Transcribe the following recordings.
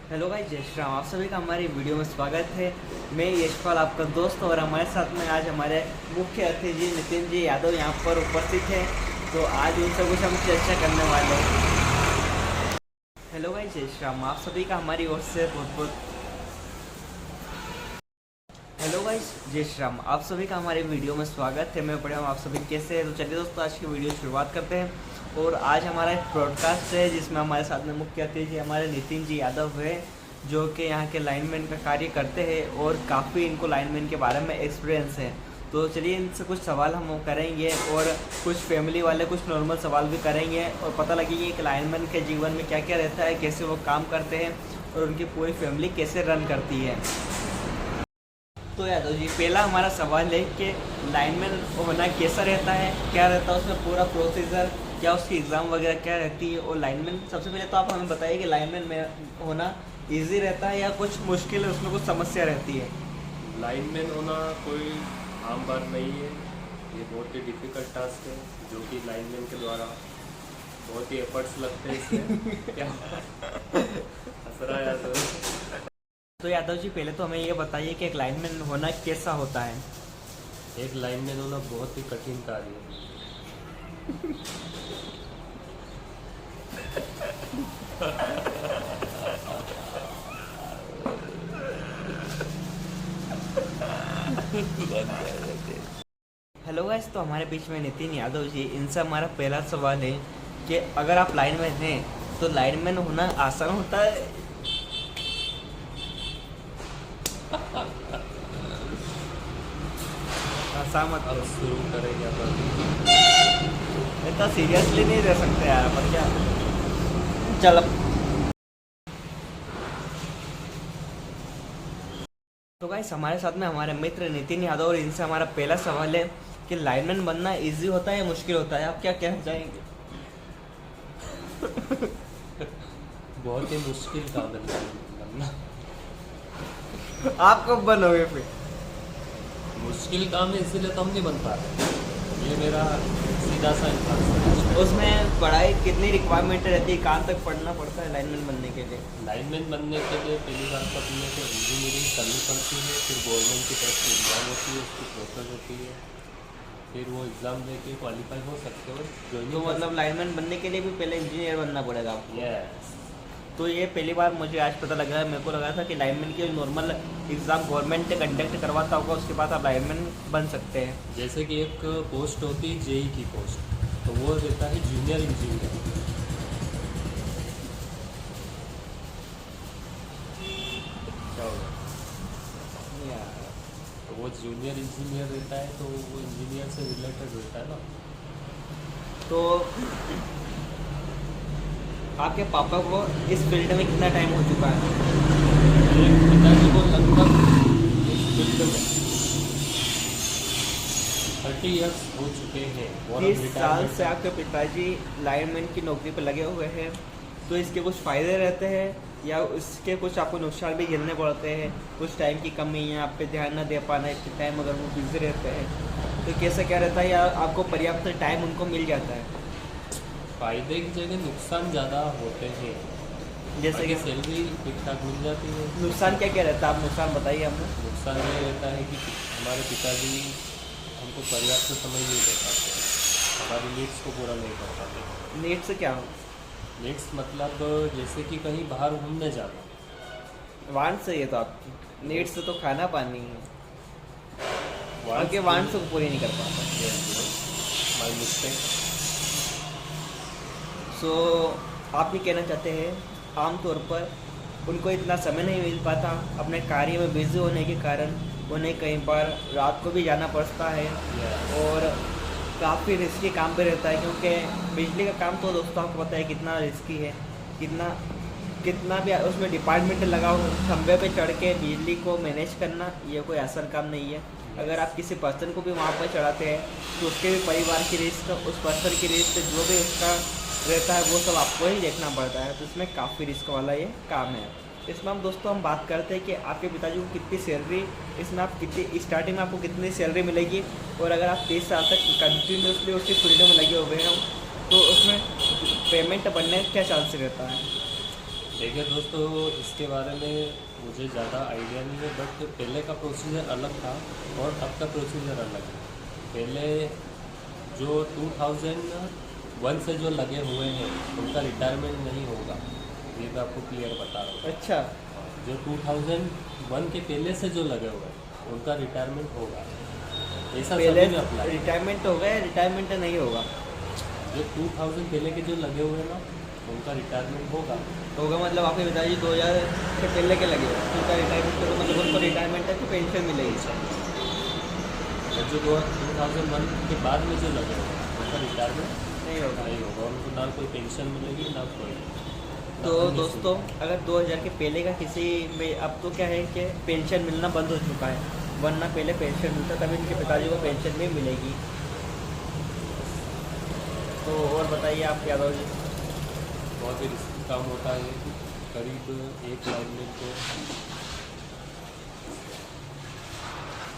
Hello भाई, जय श्री राम। आप सभी का हमारी वीडियो में स्वागत है। मैं यशपाल, आपका दोस्त, और हमारे साथ में आज हमारे मुख्य अतिथि नितिन जी यादव यहाँ पर उपस्थित हैं। तो आज उनसे कुछ हम चर्चा करने वाले हैं। हेलो भाई, जय श्री राम। आप सभी का हमारी ओर से बहुत बहुत हेलो भाई, जय श्री राम। आप सभी का हमारे वीडियो में स्वागत है। मैं बढ़िया हूँ, आप सभी कैसे हैं? तो चलिए दोस्तों, आज की वीडियो शुरुआत करते हैं। और आज हमारा एक ब्रॉडकास्ट है जिसमें हमारे साथ में मुख्य अतिथि हमारे नितिन जी यादव है, जो कि यहाँ के लाइनमैन का कार्य करते हैं और काफ़ी इनको लाइनमैन के बारे में एक्सपीरियंस है। तो चलिए इनसे कुछ सवाल हम करेंगे और कुछ फैमिली वाले कुछ नॉर्मल सवाल भी करेंगे और पता लगेगी कि लाइनमैन के जीवन में क्या क्या रहता है, कैसे वो काम करते हैं और उनकी पूरी फैमिली कैसे रन करती है। तो यादव जी, पहला हमारा सवाल है कि लाइनमैन होना कैसा रहता है, क्या रहता है उसमें पूरा प्रोसीजर, क्या उसकी एग्ज़ाम वगैरह क्या रहती है। और लाइनमैन सबसे पहले तो आप हमें बताइए कि लाइनमैन में होना इजी रहता है या कुछ मुश्किल है, उसमें कुछ समस्या रहती है। लाइनमैन होना कोई आम बात नहीं है। ये बहुत ही डिफ़िकल्ट टास्क है जो कि लाइनमैन के द्वारा बहुत ही एफर्ट्स लगते हैं इसमें। क्या हंस रहा है तो यादव जी, पहले तो हमें ये बताइए कि एक लाइनमैन होना कैसा होता है। एक लाइनमैन होना बहुत ही कठिन कार्य है। हेलो गाइस, तो हमारे बीच में नितिन यादव जी, इनसे हमारा पहला सवाल है कि अगर आप लाइनमैन हैं तो लाइनमैन होना आसान होता है? असहमत। अब शुरू करेंगे अपन। इतना सीरियसली नहीं रह सकते यार, पर क्या। चल, तो गाइस हमारे साथ में हमारे मित्र नितिन यादव, और इनसे हमारा पहला सवाल है कि लाइनमैन बनना इजी होता है या मुश्किल होता है? आप क्या कहना चाहेंगे? बहुत ही मुश्किल काम है बनना। आप कब बनोगे फिर? मुश्किल काम है इसीलिए तो हम नहीं बन पा रहे। ये मेरा सीधा सा आंसर है। उसमें पढ़ाई कितनी रिक्वायरमेंट रहती है, कहाँ तक पढ़ना पड़ता है लाइनमैन बनने के लिए? लाइनमैन बनने के लिए पहली बात तो अपने को इंजीनियरिंग करनी पड़ती है, फिर गवर्नमेंट की तरफ से एग्ज़ाम होती है, उसकी प्रोसेस होती है, फिर वो एग्ज़ाम देके क्वालिफाई हो सकते हो तो ज्वाइनिंग मतलब लाइनमैन बनने के लिए भी पहले इंजीनियर बनना पड़ेगा आपको? यस। तो ये पहली बार मुझे आज पता लगा है। मेरे को लगा था कि लाइनमैन की नॉर्मल एग्ज़ाम गवर्नमेंट कंडक्ट करवाता होगा, उसके बाद आप लाइनमैन बन सकते हैं। जैसे कि एक पोस्ट होती है जेई की पोस्ट, तो वो रहता है जूनियर इंजीनियर। क्या होगा? तो वो जूनियर इंजीनियर रहता है, तो वो इंजीनियर से रिलेटेड रहता है ना। तो आपके पापा को इस फील्ड में कितना टाइम हो चुका है? मेरे पिताजी को लगभग इस फील्ड में 30 ईयर्स हो चुके हैं। और 30 साल से आपके पिताजी लाइनमैन की नौकरी पर लगे हुए हैं। तो इसके कुछ फ़ायदे रहते हैं या इसके कुछ आपको नुकसान भी झेलने पड़ते हैं? कुछ टाइम की कमी या आप पे ध्यान न दे पाना, इतने टाइम अगर वो बिजी रहते हैं तो कैसा क्या रहता है, या आपको पर्याप्त टाइम उनको मिल जाता है? फायदे की जगह नुकसान ज़्यादा होते हैं। जैसे कि सैलरी ठीक ठाक मिल जाती है। नुकसान क्या क्या रहता है, आप नुकसान बताइए हमें। नुकसान ये रहता है कि हमारे पिताजी हमको पर्याप्त समय नहीं दे पाते, हमारी नीड्स को पूरा नहीं कर पाते। नीट से क्या? नीड्स मतलब जैसे कि कहीं बाहर घूमने जाना। वांट से ये तो आपकी नीट से तो खाना पानी है, Wants आपके वांट से पूरी नहीं कर पाता। My mistake. सो आप ये कहना चाहते हैं आमतौर पर उनको इतना समय नहीं मिल पाता, अपने कार्य में बिजी होने के कारण उन्हें कई बार रात को भी जाना पड़ता है और काफ़ी रिस्की काम भी रहता है, क्योंकि बिजली का काम तो दोस्तों आपको पता है कितना रिस्की है। कितना कितना भी उसमें डिपार्टमेंट लगा हो, खंभे पे चढ़ के बिजली को मैनेज करना ये कोई आसान काम नहीं है। अगर आप किसी पर्सन को भी वहाँ पर चढ़ाते हैं तो उसके भी परिवार की रिस्क, उस पर्सन की रिस्क, जो भी उसका रहता है वो सब आपको ही देखना पड़ता है। तो इसमें काफ़ी रिस्क वाला ये काम है। इसमें हम बात करते हैं कि आपके पिताजी को कितनी सैलरी, इसमें आप कितनी स्टार्टिंग में आपको कितनी सैलरी मिलेगी, और अगर आप 30 साल तक कंटिन्यूसली उसकी फील्ड में लगे हुए हैं तो उसमें पेमेंट बनने का क्या चांस रहता है? देखिए दोस्तों, इसके बारे में मुझे ज़्यादा आइडिया नहीं है, बट पहले का प्रोसीजर अलग था और अब का प्रोसीजर अलग है। पहले जो 2001 से जो लगे हुए हैं उनका रिटायरमेंट नहीं होगा, ये मैं आपको क्लियर बता रहा हूँ। अच्छा, जो 2001 के पहले से जो लगे हुए हैं उनका रिटायरमेंट होगा, ऐसा पहले सभी में अप्लाई। रिटायरमेंट हो गया, रिटायरमेंट नहीं होगा। जो 2000 पहले के जो लगे हुए हैं ना, उनका रिटायरमेंट होगा। मतलब आपके पिताजी 2000 के पहले के लगे हैं, उनका रिटायरमेंट तो मतलब उनको रिटायरमेंट है तो पेंशन मिलेगी। और जो 2001 के बाद में जो लगे हैं उनका रिटायरमेंट नहीं होगा। नहीं होगा, उनको ना कोई पेंशन मिलेगी ना कोई। तो दोस्तों, अगर 2000 के पहले का किसी में, अब तो क्या है कि पेंशन मिलना बंद हो चुका है, वरना पहले पेंशन मिलता, तभी इनके पिताजी को पेंशन भी मिलेगी। तो और बताइए आप यादव जी। बहुत ही रिस्की काम होता है, करीब एक लाइनमैन को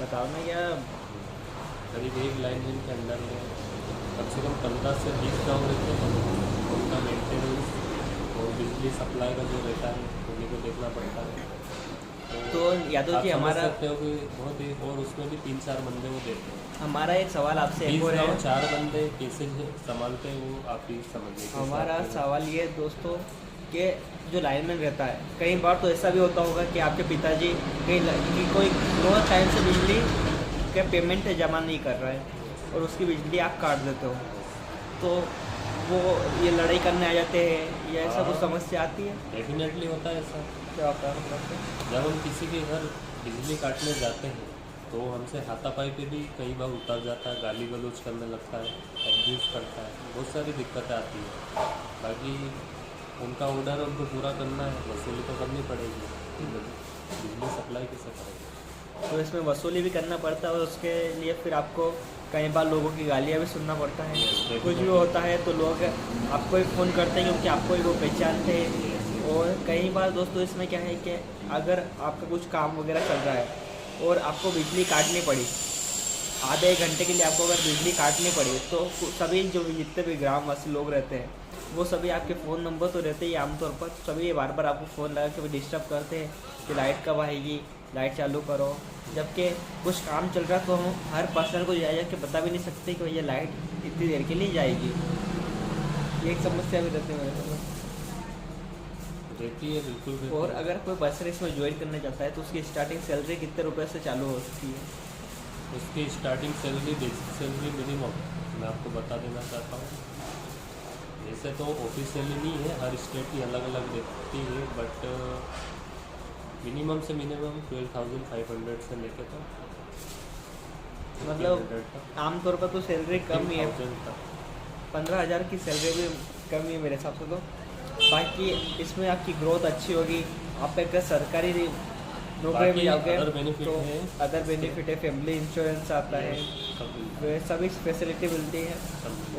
बताओ ना क्या। करीब एक लाइनमैन के अंडर में कम से कम 15 से 20 गाँव रहते हैं। उनका मेंटेनेंस और बिजली सप्लाई का जो रहता है उन्हीं को देखना पड़ता है। तो यादव जी, आप समझ हमारा सकते हो कि बहुत ही, और उसमें भी 3-4 बंदे वो देते हैं। हमारा एक सवाल आपसे 20 एक और है। गाँव 4 बंदे कैसे संभालते हैं वो आप ही समझिए। हमारा सवाल ये है दोस्तों कि जो लाइनमैन रहता है, कई बार तो ऐसा भी होता होगा कि आपके पिताजी कि कोई बहुत टाइम से बिजली का पेमेंट जमा नहीं कर रहा है और उसकी बिजली आप काट देते हो, तो वो ये लड़ाई करने आ जाते हैं या ऐसा कुछ समस्या आती है? डेफिनेटली होता है ऐसा। क्या होता है मतलब? जब हम किसी के घर बिजली काटने जाते हैं तो हमसे हाथापाई पे भी कई बार उतर जाता है, गाली गलौज करने लगता है, एब्यूज़ करता है, बहुत सारी दिक्कतें आती है। बाकी उनका ऑर्डर है, उनको पूरा करना है, वसूली तो करनी पड़ेगी, बिजली सप्लाई कैसे करेगी। तो इसमें वसूली भी करना पड़ता है और उसके लिए फिर आपको कई बार लोगों की गालियाँ भी सुनना पड़ता है। कुछ भी होता है तो लोग आपको ही फ़ोन करते हैं क्योंकि आपको ही वो पहचानते हैं। और कई बार दोस्तों इसमें क्या है कि अगर आपका कुछ काम वगैरह चल रहा है और आपको बिजली काटनी पड़ी, आधे एक घंटे के लिए आपको अगर बिजली काटनी पड़ी, तो सभी जो जितने भी ग्रामवासी लोग रहते हैं वो सभी आपके फ़ोन नंबर तो रहते ही आमतौर पर, सभी बार बार आपको फ़ोन लगा के डिस्टर्ब करते हैं कि लाइट कब आएगी, लाइट चालू करो। जबकि कुछ काम चल रहा तो हम हर पर्सन को जा के बता भी नहीं सकते कि भैया लाइट इतनी देर के लिए जाएगी। ये एक समस्या भी रहती है मेरे समझ रहती है, बिल्कुल। और अगर कोई पर्सन इसमें ज्वाइन करना चाहता है तो उसकी स्टार्टिंग सैलरी कितने रुपए से चालू हो सकती है? उसकी starting salary, basic salary minimum मैं आपको बता देना चाहता हूँ। वैसे तो ऑफिशियली नहीं है, हर स्टेट की अलग अलग रहती है, बट मिनिमम से मिनिमम 12,500 से लेके तो मतलब आमतौर पर तो सैलरी कम ही है, 15,000 तक। 15,000 की सैलरी भी कम ही है मेरे हिसाब से। तो बाकी इसमें आपकी ग्रोथ अच्छी होगी, आप एक सरकारी नौकरी में जाओगे तो अदर बेनिफिट है, फैमिली इंश्योरेंस आता है, सभी फैसिलिटी मिलती है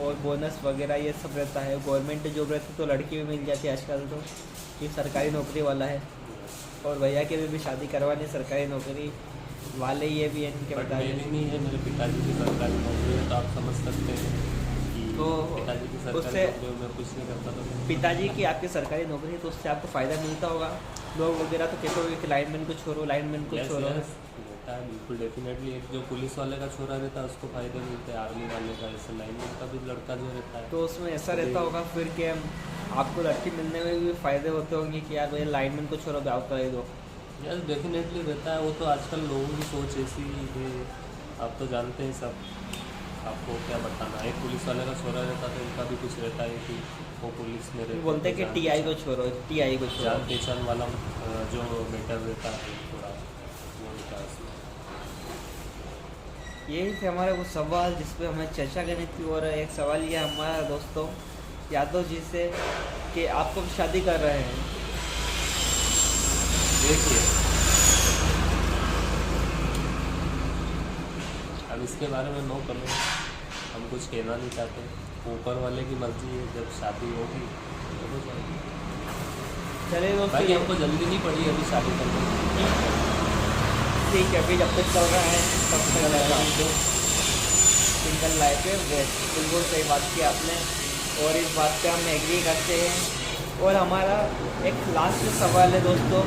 और बोनस वगैरह ये सब रहता है। गवर्नमेंट जॉब रहती है तो लड़की भी मिल जाती है आजकल तो, कि सरकारी नौकरी वाला है। और भैया के भी शादी करवानी सरकारी नौकरी वाले, ये भी है इनके बता मेरी नहीं है, मेरे पिताजी की सरकारी नौकरी है, तो आप समझ सकते हैं कि तो पिताजी की सरकारी उससे नौकरी में कुछ नहीं करता था। पिताजी की आपकी सरकारी नौकरी है तो उससे आपको फ़ायदा मिलता होगा। लोग वगैरह तो कहते होंगे कि लाइनमैन को छोड़ो, लाइनमैन को छोड़ो। रहता है बिल्कुल, डेफिनेटली। एक जो पुलिस वाले का छोरा रहता है उसको फ़ायदे मिलते हैं, आर्मी वाले का, ऐसे लाइनमैन का भी लड़का जो रहता है तो उसमें ऐसा रहता होगा फिर कि आपको लड़की मिलने में भी फ़ायदे होते होंगे कि यार भैया लाइनमैन को छोड़ो, ब्याह कर दो। यस, डेफिनेटली रहता है। वो तो आजकल लोगों की सोच ऐसी है, आप तो जानते हैं सब, आपको क्या बताना। एक पुलिस वाले का छोरा रहता है, इनका भी कुछ रहता है कि वो पुलिस में रहता है, बोलते हैं कि टीआई को छोड़ो, टीआई को छोड़ो। जान पहचान वाला जो मैटर रहता है थोड़ा वो रहता है उसमें। यही थे हमारे कुछ सवाल जिस पे हमें चर्चा करनी थी। और एक सवाल ये हमारा दोस्तों यादव जी से कि आप कब शादी कर रहे हैं? देखिए, अब इसके बारे में नो कमेंट, हम कुछ कहना नहीं चाहते। ऊपर वाले की मर्जी है, जब शादी होगी तो हो जाएगी। चलिए भाई दोस्तों, हमको जल्दी नहीं पड़ी अभी शादी करने की। ठीक है, अभी जब तक चल रहा है तब तक रहेगा जो सिंगल लाइफ है बेस्ट। बिल्कुल सही बात की आपने और इस बात पे हम एग्री करते हैं और हमारा एक लास्ट सवाल है दोस्तों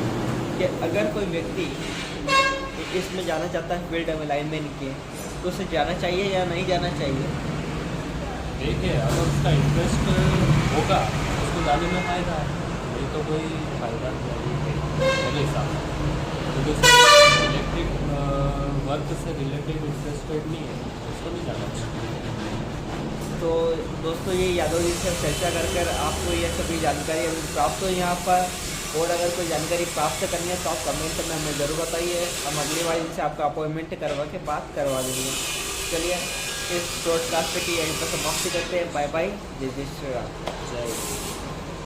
कि अगर कोई व्यक्ति इसमें जाना चाहता है फील्ड में लाइनमैन के, तो उसे जाना चाहिए या नहीं जाना चाहिए? देखिए, अगर उसका इंटरेस्ट होगा उसको जाने में फ़ायदा है, नहीं तो कोई फ़ायदा नहीं है मेरे हिसाब से, क्योंकि उसको इलेक्ट्रिक वर्क से रिलेटेड इंटरेस्टेड नहीं है, उसको नहीं जाना चाहिए। तो दोस्तों ये यादव जी से चर्चा कर आपको ये सभी जानकारी अभी प्राप्त हुई यहाँ पर, और अगर कोई जानकारी प्राप्त करनी है तो आप कमेंट में हमें ज़रूर बताइए, हम अगली बार इनसे आपका अपॉइंटमेंट करवा के बात करवा देंगे। चलिए इस ब्रॉडकास्ट की यहीं पर समाप्ति करते हैं। बाय बाय, जय जय श्री राम। जय